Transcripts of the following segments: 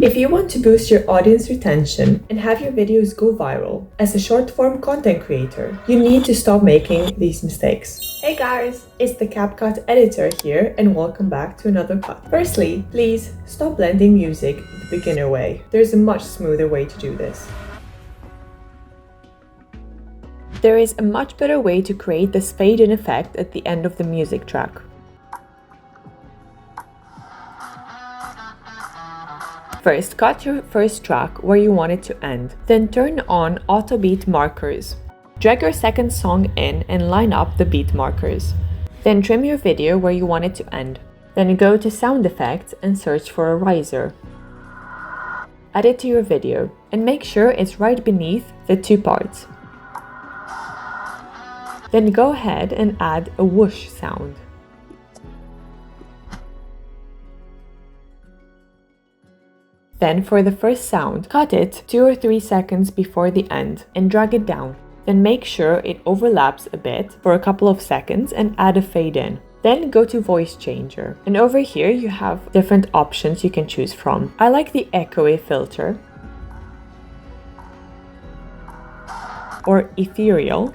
If you want to boost your audience retention and have your videos go viral as a short-form content creator, you need to stop making these mistakes. Hey guys, it's the Capcut-Editor here and welcome back to another cut. Firstly, please stop blending music the beginner way. There's a much smoother way to do this. There is a much better way to create this fade-in effect at the end of the music track. First, cut your first track where you want it to end. Then turn on auto beat markers. Drag your second song in and line up the beat markers. Then trim your video where you want it to end. Then go to sound effects and search for a riser. Add it to your video and make sure it's right beneath the two parts. Then go ahead and add a whoosh sound. Then for the first sound, cut it 2 or 3 seconds before the end and drag it down. Then make sure it overlaps a bit for a couple of seconds and add a fade in. Then go to voice changer. And over here you have different options you can choose from. I like the echoey filter or ethereal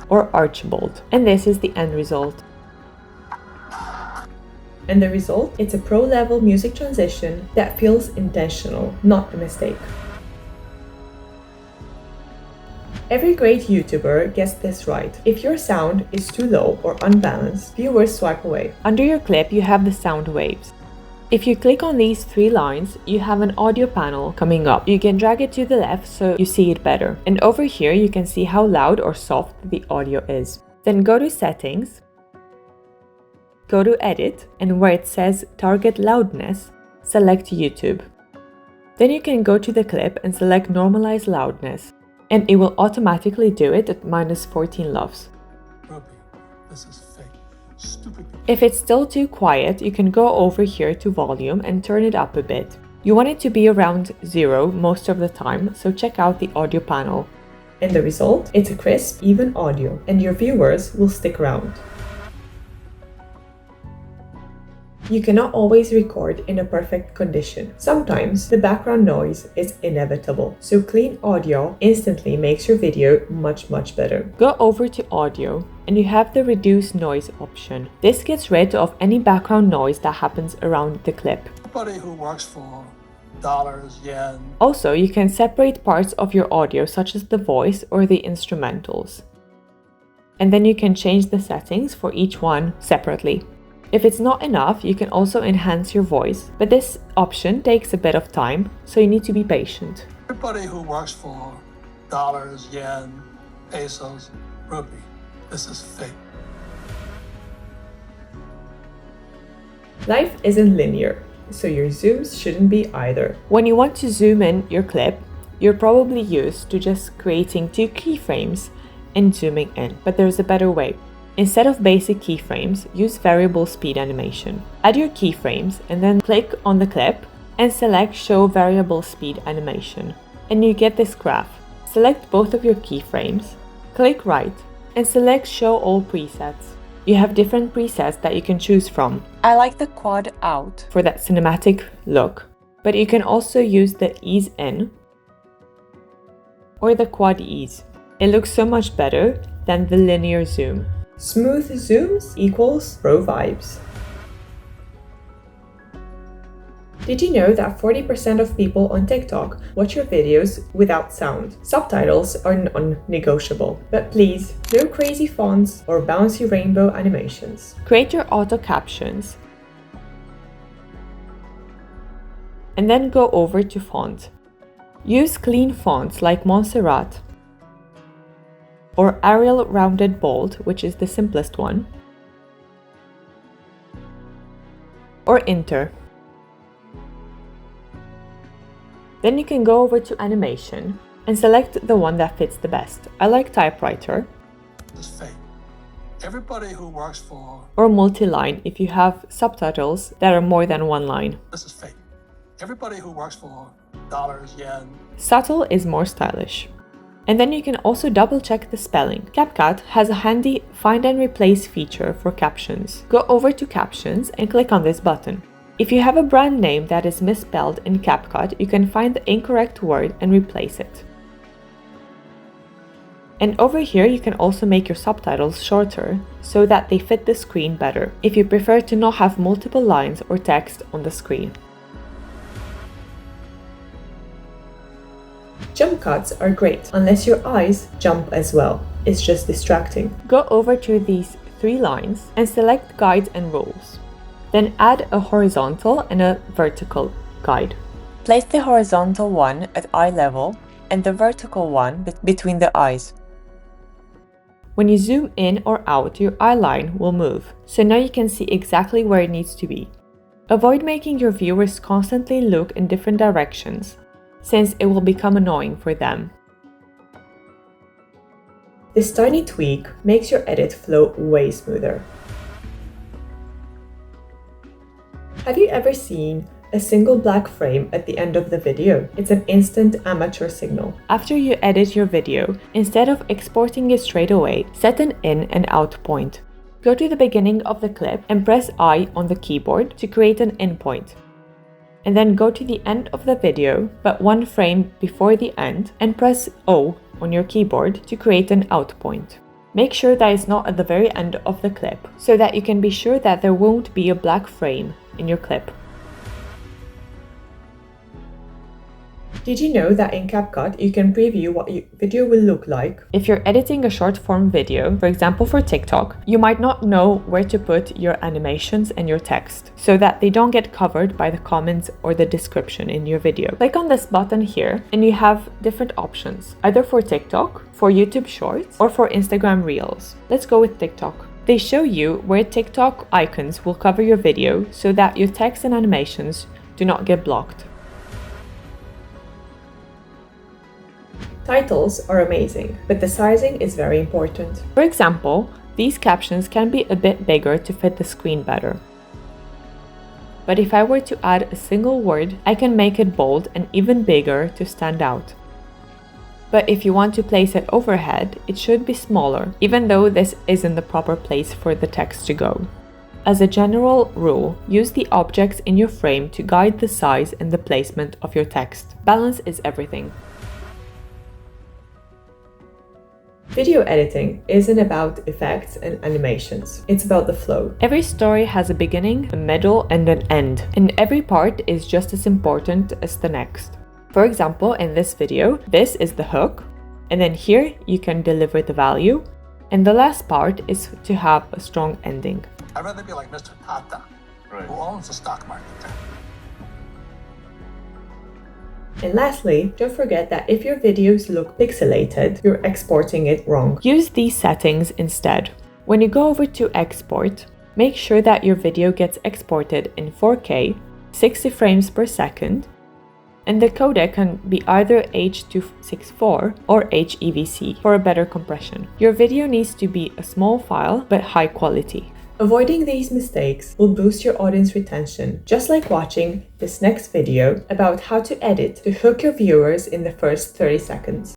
or Archibald. And this is the end result. And the result, it's a pro-level music transition that feels intentional, not a mistake. Every great YouTuber gets this right. If your sound is too low or unbalanced, viewers swipe away. Under your clip, you have the sound waves. If you click on these 3 lines, you have an audio panel coming up. You can drag it to the left so you see it better. And over here, you can see how loud or soft the audio is. Then go to Settings. Go to Edit, and where it says Target Loudness, select YouTube. Then you can go to the clip and select Normalize Loudness, and it will automatically do it at -14 LUFS. This is fake. Stupid. If it's still too quiet, you can go over here to Volume and turn it up a bit. You want it to be around 0 most of the time, so check out the audio panel. And the result? It's a crisp, even audio, and your viewers will stick around. You cannot always record in a perfect condition. Sometimes the background noise is inevitable, so clean audio instantly makes your video much better. Go over to audio and you have the reduce noise option. This gets rid of any background noise that happens around the clip. Everybody who works for dollars, yen. Also, you can separate parts of your audio such as the voice or the instrumentals. And then you can change the settings for each one separately. If it's not enough, you can also enhance your voice, but this option takes a bit of time, so you need to be patient. Everybody who works for dollars, yen, pesos, rupee. This is fake. Life isn't linear, so your zooms shouldn't be either. When you want to zoom in your clip, you're probably used to just creating 2 keyframes and zooming in, but there's a better way. Instead of basic keyframes, use variable speed animation. Add your keyframes and then click on the clip and select Show Variable Speed Animation. And you get this graph. Select both of your keyframes, click right, and select Show All Presets. You have different presets that you can choose from. I like the quad out for that cinematic look, but you can also use the ease in or the quad ease. It looks so much better than the linear zoom. Smooth zooms equals pro vibes. Did you know that 40% of people on TikTok watch your videos without sound? Subtitles are non-negotiable, but please, no crazy fonts or bouncy rainbow animations. Create your auto captions and then go over to font. Use clean fonts like Montserrat or Arial Rounded Bold, which is the simplest one, or Inter. Then you can go over to animation and select the one that fits the best. I like typewriter. This is fake. Everybody who works for or multi-line if you have subtitles that are more than 1 line. This is fake. Everybody who works for dollars, yen. Subtle is more stylish. And then you can also double check the spelling. CapCut has a handy find and replace feature for captions. Go over to Captions and click on this button. If you have a brand name that is misspelled in CapCut, you can find the incorrect word and replace it. And over here, you can also make your subtitles shorter so that they fit the screen better, if you prefer to not have multiple lines or text on the screen. Jump cuts are great, unless your eyes jump as well. It's just distracting. Go over to these 3 lines and select Guides and Rules. Then add a horizontal and a vertical guide. Place the horizontal one at eye level and the vertical one between the eyes. When you zoom in or out, your eye line will move, so now you can see exactly where it needs to be. Avoid making your viewers constantly look in different directions, since it will become annoying for them. This tiny tweak makes your edit flow way smoother. Have you ever seen a single black frame at the end of the video? It's an instant amateur signal. After you edit your video, instead of exporting it straight away, set an in and out point. Go to the beginning of the clip and press I on the keyboard to create an in point. And then go to the end of the video, but 1 frame before the end, and press O on your keyboard to create an out point. Make sure that it's not at the very end of the clip, so that you can be sure that there won't be a black frame in your clip. Did you know that in CapCut you can preview what your video will look like? If you're editing a short form video, for example for TikTok, you might not know where to put your animations and your text, so that they don't get covered by the comments or the description in your video. Click on this button here and you have different options, either for TikTok, for YouTube Shorts, or for Instagram Reels. Let's go with TikTok. They show you where TikTok icons will cover your video so that your text and animations do not get blocked. Titles are amazing, but the sizing is very important. For example, these captions can be a bit bigger to fit the screen better. But if I were to add a single word, I can make it bold and even bigger to stand out. But if you want to place it overhead, it should be smaller, even though this isn't the proper place for the text to go. As a general rule, use the objects in your frame to guide the size and the placement of your text. Balance is everything. Video editing isn't about effects and animations, it's about the flow. Every story has a beginning, a middle, and an end, and every part is just as important as the next. For example, in this video, this is the hook, and then here you can deliver the value, and the last part is to have a strong ending. I'd rather be like Mr. Tata, who owns the stock market. And lastly, don't forget that if your videos look pixelated, you're exporting it wrong. Use these settings instead. When you go over to export, make sure that your video gets exported in 4K, 60 frames per second, and the codec can be either H.264 or HEVC for a better compression. Your video needs to be a small file but high quality. Avoiding these mistakes will boost your audience retention, just like watching this next video about how to edit to hook your viewers in the first 30 seconds.